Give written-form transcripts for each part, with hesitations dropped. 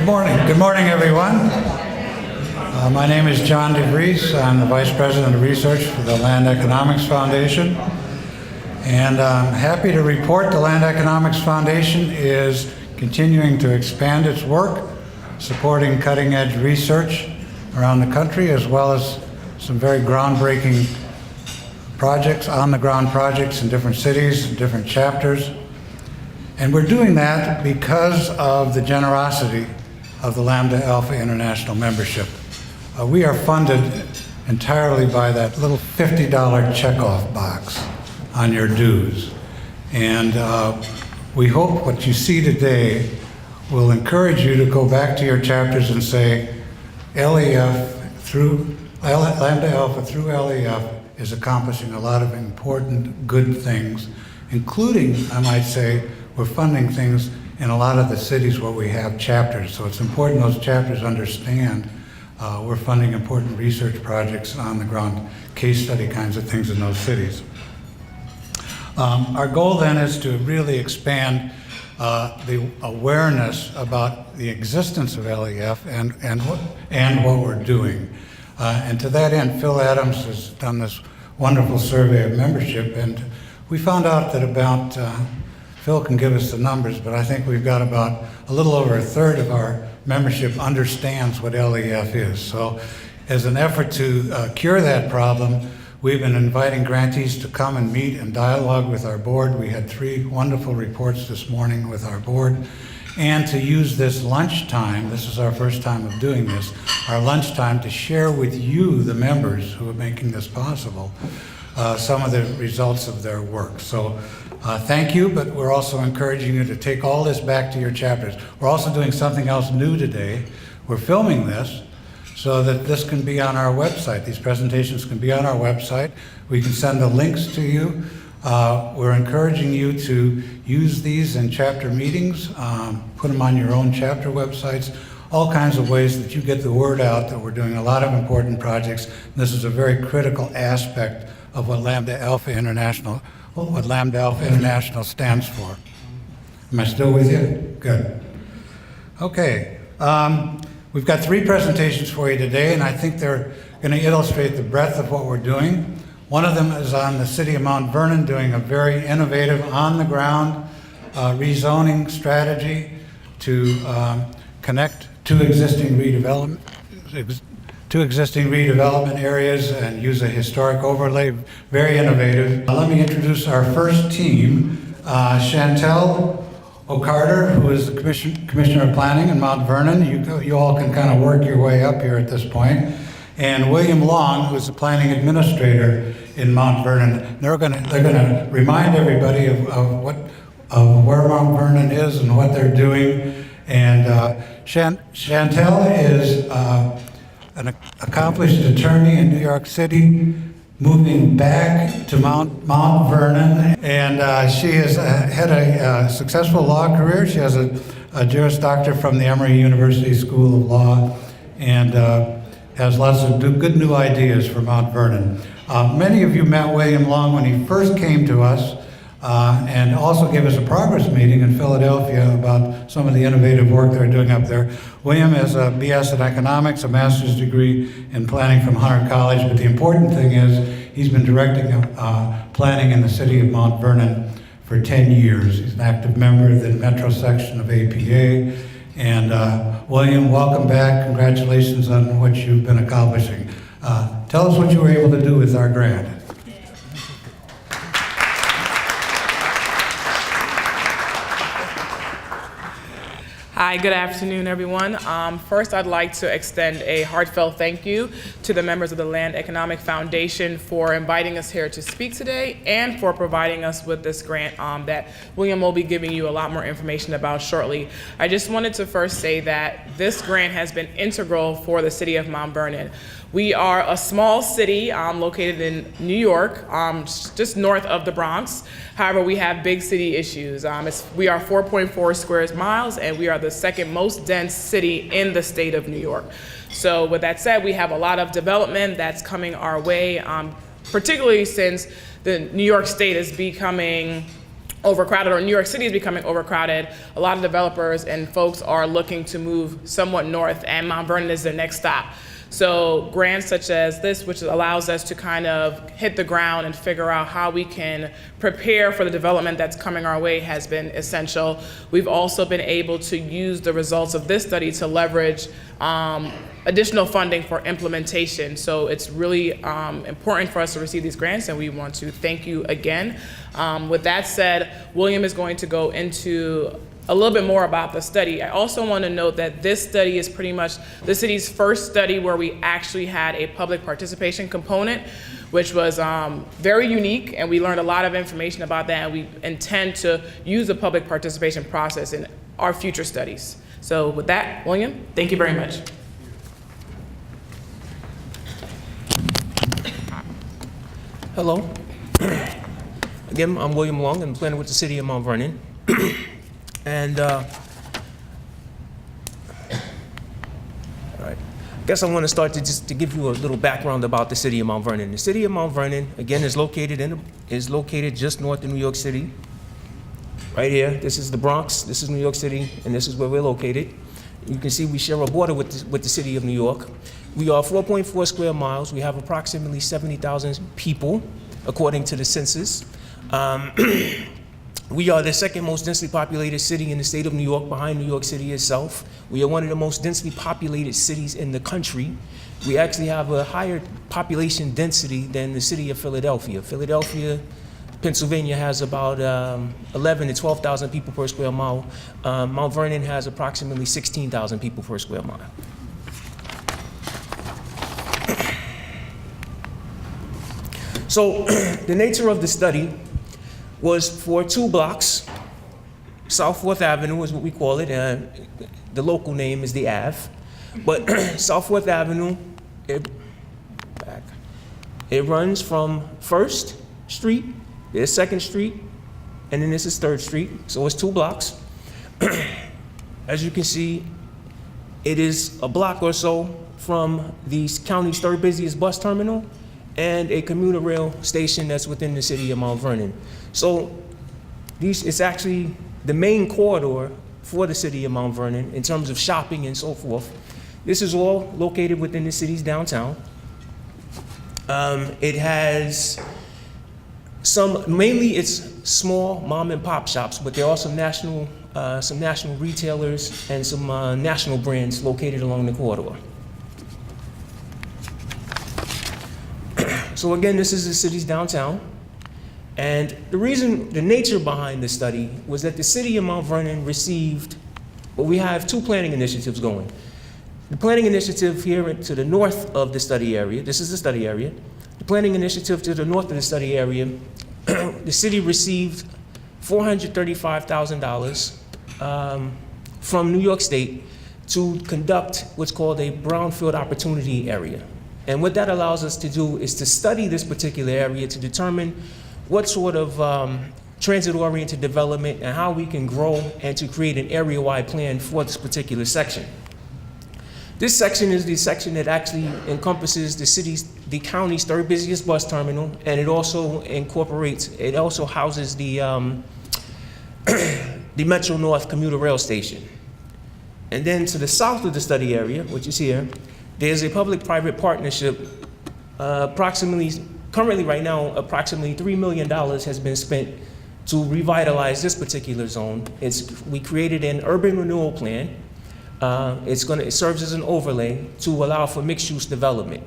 Good morning, everyone. My name is John DeVries. I'm the Vice President of Research for the Land Economics Foundation. And I'm happy to report the Land Economics Foundation is continuing to expand its work, supporting cutting-edge research around the country, as well as some very groundbreaking projects, on-the-ground projects in different cities, different chapters. And we're doing that because of the generosity of the Lambda Alpha International membership. We are funded entirely by that little $50 checkoff box on your dues. And we hope what you see today will encourage you to go back to your chapters and say, LEF through Lambda Alpha through LEF is accomplishing a lot of important, good things, including, I might say, we're funding things in a lot of the cities where we have chapters. So it's important those chapters understand we're funding important research projects, on the ground case study kinds of things in those cities. Our goal then is to really expand the awareness about the existence of LEF and what we're doing. And to that end, Phil Adams has done this wonderful survey of membership, and we found out that about, Phil can give us the numbers, but I think we've got about a little over a third of our membership understands what LEF is. So as an effort to cure that problem, we've been inviting grantees to come and meet and dialogue with our board. We had 3 wonderful reports this morning with our board. And to use this lunchtime, this is our first time of doing this, our lunchtime to share with you, the members who are making this possible, some of the results of their work. So thank you, but we're also encouraging you to take all this back to your chapters. We're also doing something else new today. We're filming this so that this can be on our website. These presentations can be on our website. We can send the links to you. We're encouraging you to use these in chapter meetings, put them on your own chapter websites, all kinds of ways that you get the word out that we're doing a lot of important projects. And this is a very critical aspect of what Lambda Alpha International stands for. Am I still with you? Good. Okay. We've got 3 presentations for you today, and I think they're going to illustrate the breadth of what we're doing. One of them is on the city of Mount Vernon doing a very innovative, on-the-ground rezoning strategy to connect two existing redevelopment areas and use a historic overlay. Very innovative. Let me introduce our first team, Chantelle Okarter, who is the Commissioner of Planning in Mount Vernon. You all can kind of work your way up here at this point. And William Long, who is the planning administrator in Mount Vernon. They're going to remind everybody of where Mount Vernon is and what they're doing. And Chantelle is an accomplished attorney in New York City, moving back to Mount Vernon, and she has had a successful law career. She has a Juris Doctor from the Emory University School of Law, and has lots of good new ideas for Mount Vernon. Many of you met William Long when he first came to us, and also gave us a progress meeting in Philadelphia about some of the innovative work they're doing up there. William has a BS in economics, a master's degree in planning from Hunter College, but the important thing is he's been directing planning in the city of Mount Vernon for 10 years. He's an active member of the Metro section of APA. And William, welcome back. Congratulations on what you've been accomplishing. Tell us what you were able to do with our grant. Hi, good afternoon, everyone. First, I'd like to extend a heartfelt thank you to the members of the Land Economic Foundation for inviting us here to speak today and for providing us with this grant that William will be giving you a lot more information about shortly. I just wanted to first say that this grant has been integral for the city of Mount Vernon. We are a small city located in New York, just north of the Bronx. However, we have big city issues. We are 4.4 square miles, and we are the second most dense city in the state of New York. So with that said, we have a lot of development that's coming our way, particularly since the New York State is becoming overcrowded, or New York City is becoming overcrowded, a lot of developers and folks are looking to move somewhat north, and Mount Vernon is their next stop. So grants such as this, which allows us to kind of hit the ground and figure out how we can prepare for the development that's coming our way, has been essential. We've also been able to use the results of this study to leverage additional funding for implementation. So it's really important for us to receive these grants, and we want to thank you again. With that said, William is going to go into a little bit more about the study. I also want to note that this study is pretty much the city's first study where we actually had a public participation component, which was very unique, and we learned a lot of information about that, and we intend to use the public participation process in our future studies. So with that, William, thank you very much. Hello. Again, I'm William Long. I'm planner with the City of Mount Vernon. And all right. I guess I want to start to give you a little background about the City of Mount Vernon. The City of Mount Vernon, again, is located just north of New York City. Right here, this is the Bronx, this is New York City, and this is where we're located. You can see we share a border with the City of New York. We are 4.4 square miles. We have approximately 70,000 people, according to the census. We are the second most densely populated city in the state of New York, behind New York City itself. We are one of the most densely populated cities in the country. We actually have a higher population density than the city of Philadelphia. Philadelphia, Pennsylvania has about 11 to 12,000 people per square mile. Mount Vernon has approximately 16,000 people per square mile. So the nature of the study was for 2 blocks. South 4th Avenue is what we call it. The local name is the Ave. But South 4th Avenue, it runs from 1st Street, there's 2nd Street, and then this is 3rd Street. So it's 2 blocks. As you can see, it is a block or so from the county's 3rd busiest bus terminal and a commuter rail station that's within the city of Mount Vernon. So it's actually the main corridor for the city of Mount Vernon in terms of shopping and so forth. This is all located within the city's downtown. It has mainly it's small mom and pop shops, but there are some national retailers and some national brands located along the corridor. So again, this is the city's downtown. And the nature behind the study was that the city of Mount Vernon we have 2 planning initiatives going. The planning initiative here to the north of the study area, this is the study area. The planning initiative to the north of the study area, the city received $435,000 from New York State to conduct what's called a brownfield opportunity area. And what that allows us to do is to study this particular area to determine what sort of transit-oriented development and how we can grow and to create an area-wide plan for this particular section. This section is the section that actually encompasses the county's 3rd busiest bus terminal, and it also houses the Metro North commuter rail station. And then to the south of the study area, which is here, there's a public-private partnership. Currently right now, approximately $3 million has been spent to revitalize this particular zone. We created an urban renewal plan. It serves as an overlay to allow for mixed-use development.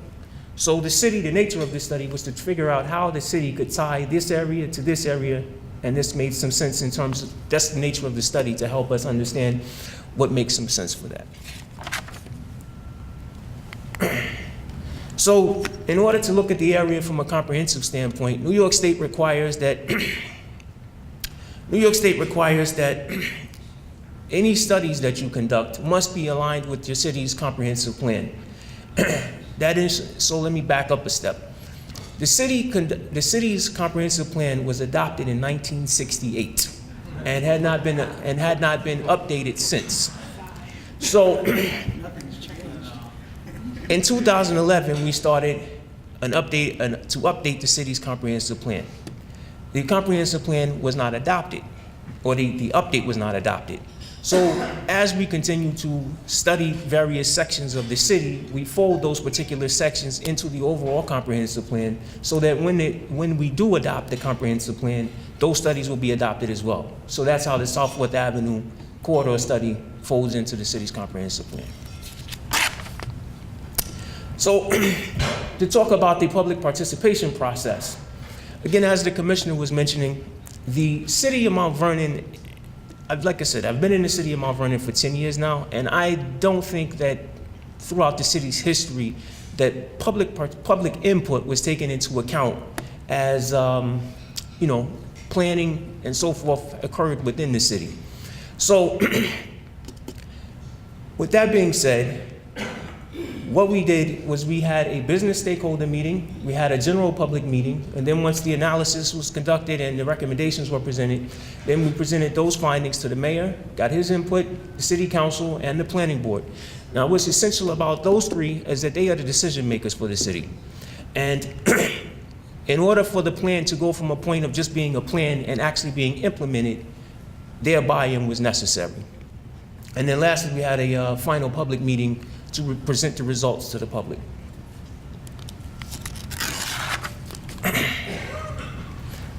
So the nature of this study was to figure out how the city could tie this area to this area, and this made some sense in terms of, that's the nature of the study, to help us understand what makes some sense for that. So in order to look at the area from a comprehensive standpoint, New York State requires that any studies that you conduct must be aligned with your city's comprehensive plan. So let me back up a step. The city's comprehensive plan was adopted in 1968 and had not been updated since. So in 2011, we started to update the city's comprehensive plan. The comprehensive plan was not adopted. or the update was not adopted. So as we continue to study various sections of the city, we fold those particular sections into the overall comprehensive plan so that when we do adopt the comprehensive plan, those studies will be adopted as well. So that's how the Southworth Avenue corridor study folds into the city's comprehensive plan. So to talk about the public participation process, again, as the commissioner was mentioning, the city of Mount Vernon, like I said, I've been in the city of Mount Vernon for 10 years now, and I don't think that throughout the city's history that public input was taken into account as, planning and so forth occurred within the city. So with that being said, what we did was we had a business stakeholder meeting, we had a general public meeting, and then once the analysis was conducted and the recommendations were presented, then we presented those findings to the mayor, got his input, the city council, and the planning board. Now, what's essential about those three is that they are the decision makers for the city. And in order for the plan to go from a point of just being a plan and actually being implemented, their buy-in was necessary. And then lastly, we had a final public meeting to present the results to the public.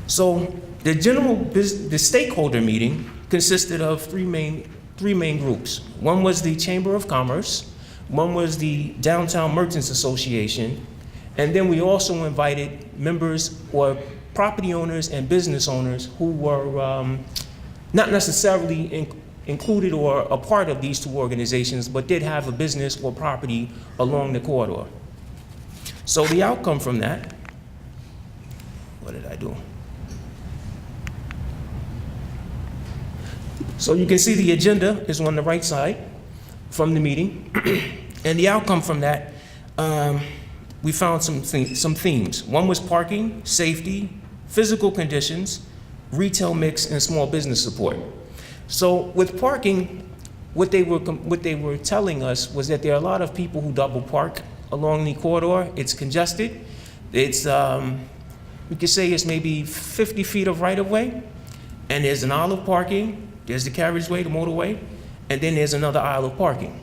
So the stakeholder meeting consisted of three main groups. One was the Chamber of Commerce, one was the Downtown Merchants Association, and then we also invited members or property owners and business owners who were not necessarily included or a part of these two organizations, but did have a business or property along the corridor. So the outcome from that, what did I do? So you can see the agenda is on the right side from the meeting. And the outcome from that, we found some themes. One was parking, safety, physical conditions, retail mix, and small business support. So with parking, what they were telling us was that there are a lot of people who double park along the corridor. It's congested. It's, we could say it's maybe 50 feet of right-of-way, and there's an aisle of parking, there's the carriageway, the motorway, and then there's another aisle of parking.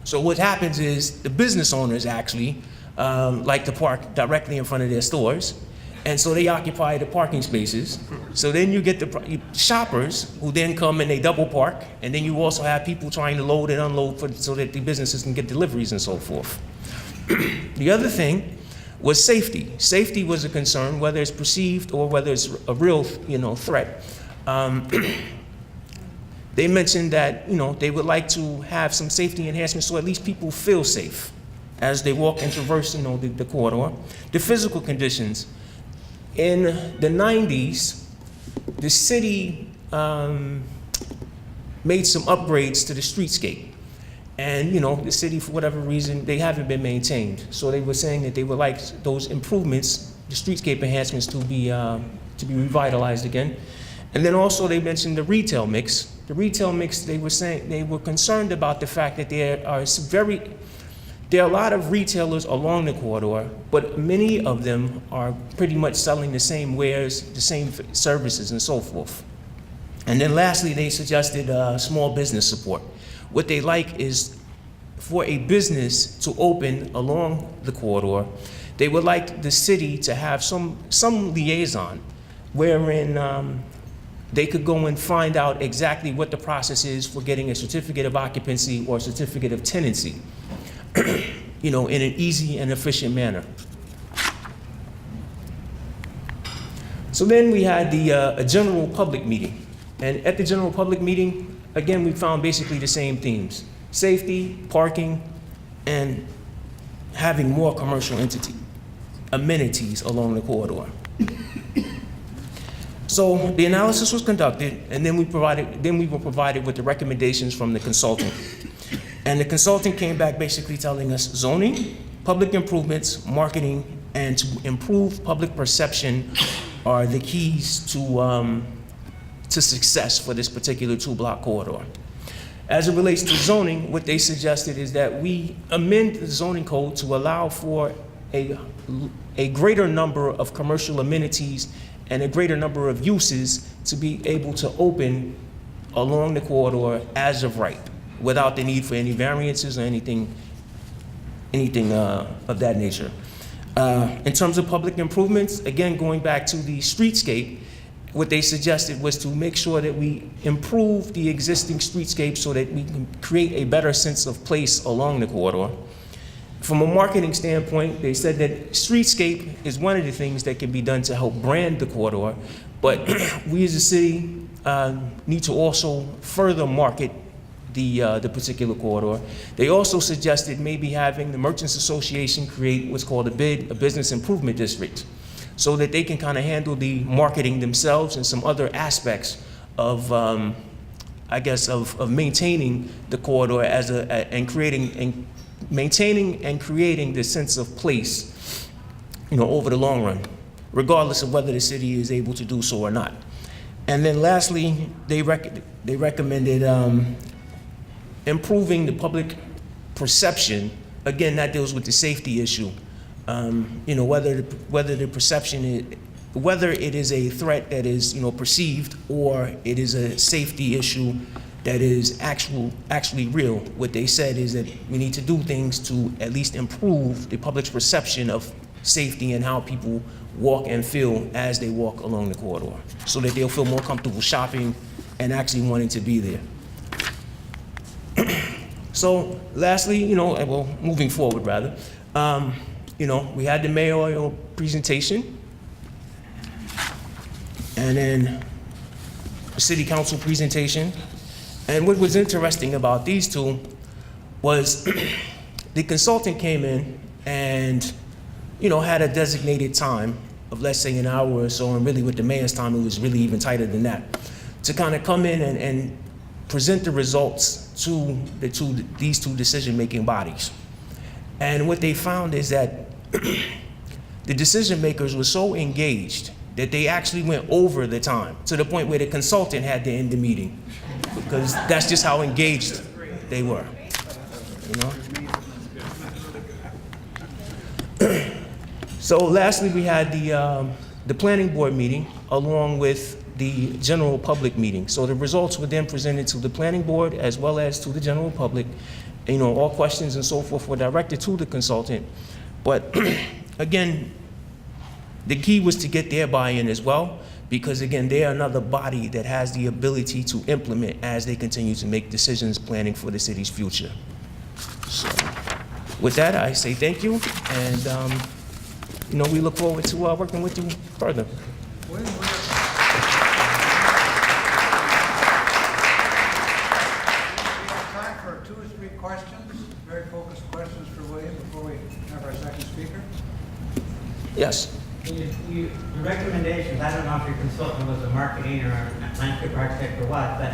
So what happens is the business owners actually like to park directly in front of their stores, and so they occupy the parking spaces. So then you get the shoppers who then come and they double park, and then you also have people trying to load and unload so that the businesses can get deliveries and so forth. The other thing was safety. Safety was a concern, whether it's perceived or whether it's a real, threat. They mentioned that, they would like to have some safety enhancements so at least people feel safe as they walk and traverse, the corridor. The physical conditions. In the 90s, the city made some upgrades to the streetscape. And, the city, for whatever reason, they haven't been maintained. So they were saying that they would like those improvements, the streetscape enhancements, to be revitalized again. And then also they mentioned the retail mix. The retail mix, they were saying, they were concerned about the fact that there are a lot of retailers along the corridor, but many of them are pretty much selling the same wares, the same services, and so forth. And then lastly, they suggested small business support. What they like is for a business to open along the corridor, they would like the city to have some liaison wherein they could go and find out exactly what the process is for getting a certificate of occupancy or a certificate of tenancy. In an easy and efficient manner. So then we had a general public meeting. And at the general public meeting, again, we found basically the same themes: safety, parking, and having more commercial amenities along the corridor. So the analysis was conducted, and then we were provided with the recommendations from the consultant. And the consultant came back basically telling us zoning, public improvements, marketing, and to improve public perception are the keys to success for this particular two-block corridor. As it relates to zoning, what they suggested is that we amend the zoning code to allow for a greater number of commercial amenities and a greater number of uses to be able to open along the corridor as of right, without the need for any variances or anything of that nature. In terms of public improvements, again, going back to the streetscape, what they suggested was to make sure that we improve the existing streetscape so that we can create a better sense of place along the corridor. From a marketing standpoint, they said that streetscape is one of the things that can be done to help brand the corridor, but we as a city need to also further market the particular corridor. They also suggested maybe having the Merchants Association create what's called a business improvement district, so that they can kind of handle the marketing themselves and some other aspects of, I guess, of maintaining the corridor and maintaining and creating the sense of place, over the long run, regardless of whether the city is able to do so or not. And then lastly, they recommended improving the public perception. Again, that deals with the safety issue. Whether the perception is, whether it is a threat that is, perceived, or it is a safety issue that is actually real. What they said is that we need to do things to at least improve the public's perception of safety and how people walk and feel as they walk along the corridor, so that they'll feel more comfortable shopping and actually wanting to be there. So lastly, moving forward rather, we had the mayoral presentation, and then the city council presentation. And what was interesting about these two was the consultant came in and, had a designated time of, let's say, an hour or so, and really with the mayor's time, it was really even tighter than that, to kind of come in and present the results to these two decision-making bodies. And what they found is that the decision makers were so engaged that they actually went over the time, to the point where the consultant had to end the meeting, because that's just how engaged they were. So lastly, we had the planning board meeting along with the general public meeting. So the results were then presented to the planning board as well as to the general public. All questions and so forth were directed to the consultant. But again, the key was to get their buy-in as well, because again, they are another body that has the ability to implement as they continue to make decisions planning for the city's future. So with that, I say thank you, and we look forward to working with you further. Very focused questions for William before we have our second speaker. Yes. Your recommendations, I don't know if your consultant was a marketing or a landscape architect or what, but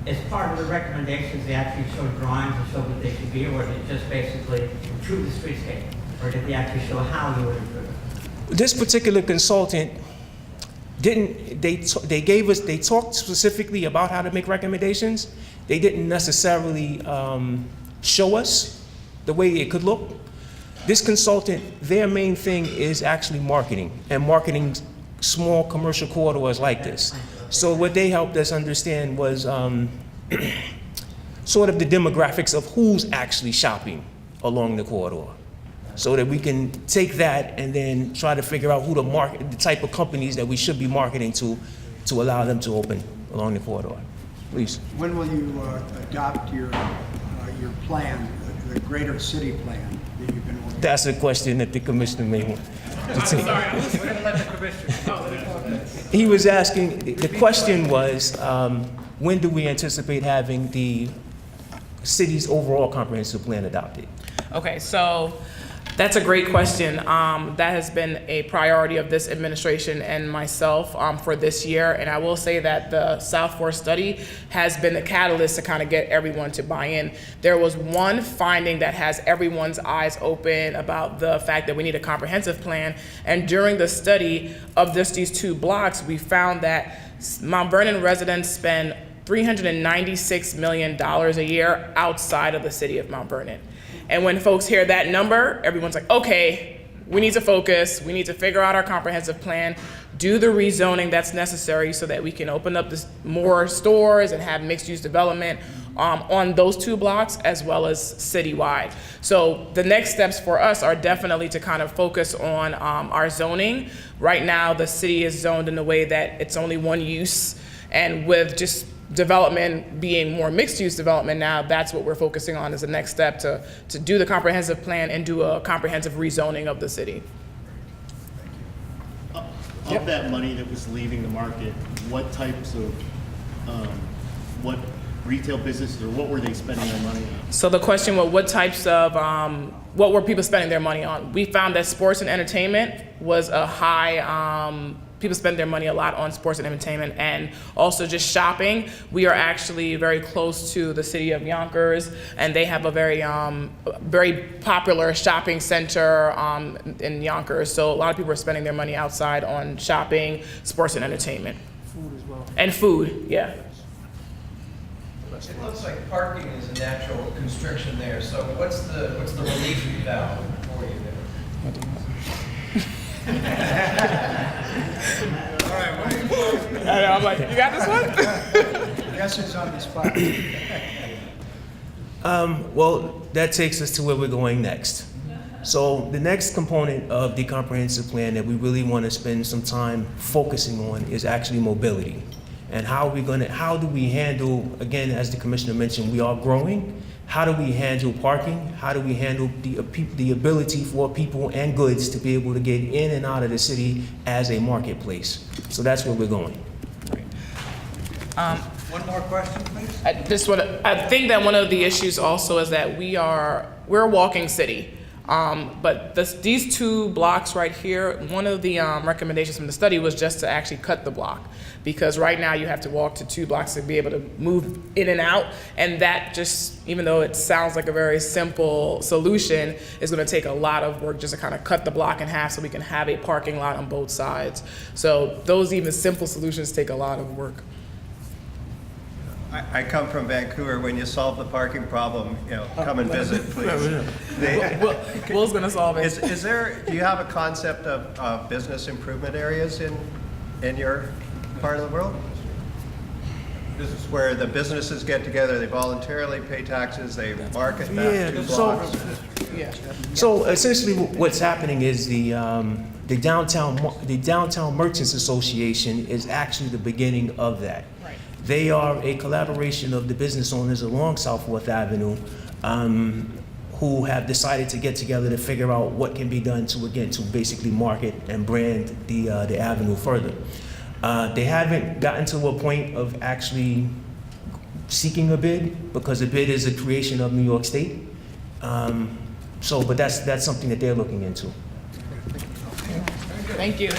as part of the recommendations, they actually showed drawings to show what they should be, or did it just basically improve the streetscape? Or did they actually show how you would improve it? This particular consultant they talked specifically about how to make recommendations. They didn't necessarily show us the way it could look. This consultant, their main thing is actually marketing, and marketing small commercial corridors like this. So what they helped us understand was sort of the demographics of who's actually shopping along the corridor, so that we can take that and then try to figure out who to market, the type of companies that we should be marketing to allow them to open along the corridor. Please. When will you adopt your plan, the greater city plan that you've been working on? That's a question that the commissioner may want. He was asking, the question was, when do we anticipate having the city's overall comprehensive plan adopted? Okay, so that's a great question. That has been a priority of this administration and myself for this year. And I will say that the South Fork study has been the catalyst to kind of get everyone to buy in. There was one finding that has everyone's eyes open about the fact that we need a comprehensive plan. And during the study of these two blocks, we found that Mount Vernon residents spend $396 million a year outside of the city of Mount Vernon. And when folks hear that number, everyone's like, okay, we need to focus. We need to figure out our comprehensive plan. do the rezoning that's necessary so that we can open up more stores and have mixed-use development on those 2 blocks as well as citywide. So the next steps for us are definitely to kind of focus on our zoning. Right now, the city is zoned in a way that it's only one use, and with just development being more mixed-use development now, that's what we're focusing on as the next step to do the comprehensive plan and do a comprehensive rezoning of the city. Of that money that was leaving the market, what types of, what retail businesses, or what were they spending their money on? So the question was, what types of, what were people spending their money on? We found that sports and entertainment was a high, people spend their money a lot on sports and entertainment, and also just shopping. We are actually very close to the city of Yonkers, and they have a very popular shopping center in Yonkers. So a lot of people are spending their money outside on shopping, sports and entertainment. Food as well. And food, yeah. It looks like parking is a natural constriction there, so what's the relief valve for you there? I'm like, you got this one? Guess who's on the spot? Well, that takes us to where we're going next. So the next component of the comprehensive plan that we really want to spend some time focusing on is actually mobility. And how do we handle, again, as the commissioner mentioned, we are growing. How do we handle parking? How do we handle the ability for people and goods to be able to get in and out of the city as a marketplace? So that's where we're going. One more question, please. I think that one of the issues also is that we're a walking city. But these 2 blocks right here, one of the recommendations from the study was just to actually cut the block, because right now you have to walk to 2 blocks to be able to move in and out, and that just, even though it sounds like a very simple solution, is going to take a lot of work just to kind of cut the block in half so we can have a parking lot on both sides. So those even simple solutions take a lot of work. I come from Vancouver. When you solve the parking problem, come and visit, please. Will's going to solve it. Do you have a concept of business improvement areas in your part of the world? This is where the businesses get together, they voluntarily pay taxes, they market that 2 blocks. So essentially what's happening is the Downtown Merchants Association is actually the beginning of that. Right. They are a collaboration of the business owners along South Fourth Avenue who have decided to get together to figure out what can be done to basically market and brand the avenue further. They haven't gotten to a point of actually seeking a bid, because a bid is a creation of New York State. But that's something that they're looking into. Thank you.